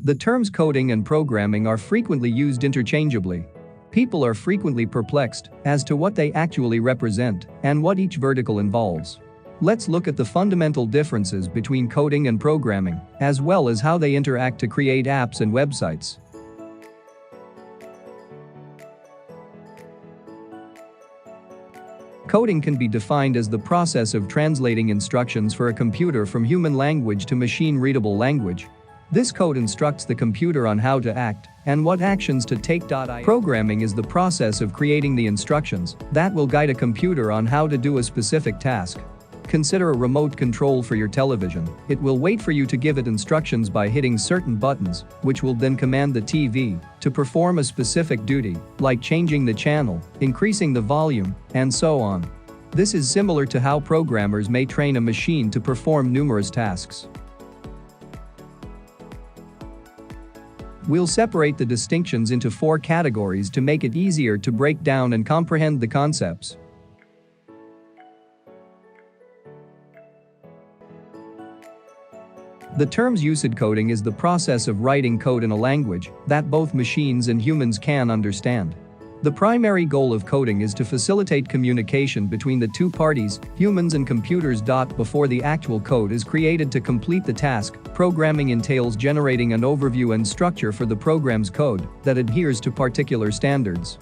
The terms coding and programming are frequently used interchangeably. People are frequently perplexed as to what they actually represent and what each vertical involves. Let's look at the fundamental differences between coding and programming, as well as how they interact to create apps and websites. Coding can be defined as the process of translating instructions for a computer from human language to machine-readable language. This code instructs the computer on how to act and what actions to take. Programming is the process of creating the instructions that will guide a computer on how to do a specific task. Consider a remote control for your television. It will wait for you to give it instructions by hitting certain buttons, which will then command the TV to perform a specific duty, like changing the channel, increasing the volume, and so on. This is similar to how programmers may train a machine to perform numerous tasks. We'll separate the distinctions into 4 categories to make it easier to break down and comprehend the concepts. The terms usage coding is the process of writing code in a language that both machines and humans can understand. The primary goal of coding is to facilitate communication between the two parties, humans and computers. Before the actual code is created to complete the task, programming entails generating an overview and structure for the program's code that adheres to particular standards.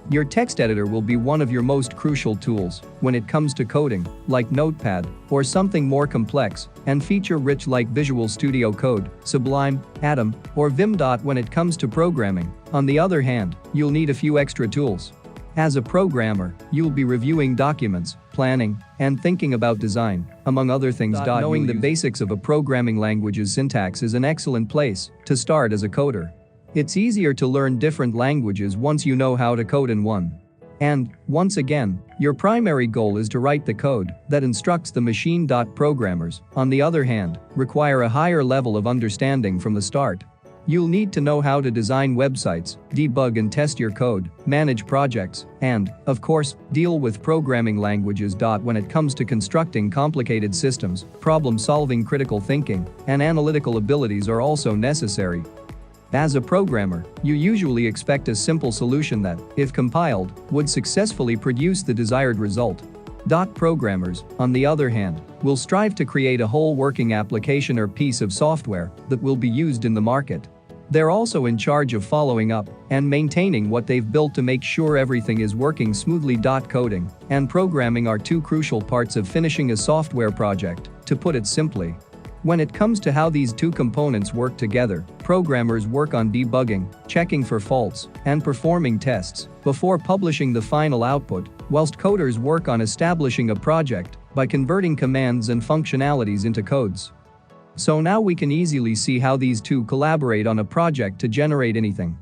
Your text editor will be one of your most crucial tools when it comes to coding, like Notepad, or something more complex and feature-rich like Visual Studio Code, Sublime, Atom, or Vim. When it comes to programming, on the other hand, you'll need a few extra tools. As a programmer, you'll be reviewing documents, planning, and thinking about design, among other things. Knowing the basics of a programming language's syntax is an excellent place to start as a coder. It's easier to learn different languages once you know how to code in one. And, once again, your primary goal is to write the code that instructs the machine. Programmers, on the other hand, require a higher level of understanding from the start. You'll need to know how to design websites, debug and test your code, manage projects, and, of course, deal with programming languages. When it comes to constructing complicated systems, problem-solving, critical thinking, and analytical abilities are also necessary. As a programmer, you usually expect a simple solution that, if compiled, would successfully produce the desired result. Programmers, on the other hand, will strive to create a whole working application or piece of software that will be used in the market. They're also in charge of following up and maintaining what they've built to make sure everything is working smoothly. Coding and programming are 2 crucial parts of finishing a software project, to put it simply. When it comes to how these 2 components work together, programmers work on debugging, checking for faults, and performing tests before publishing the final output, whilst coders work on establishing a project by converting commands and functionalities into codes. So now we can easily see how these 2 collaborate on a project to generate anything.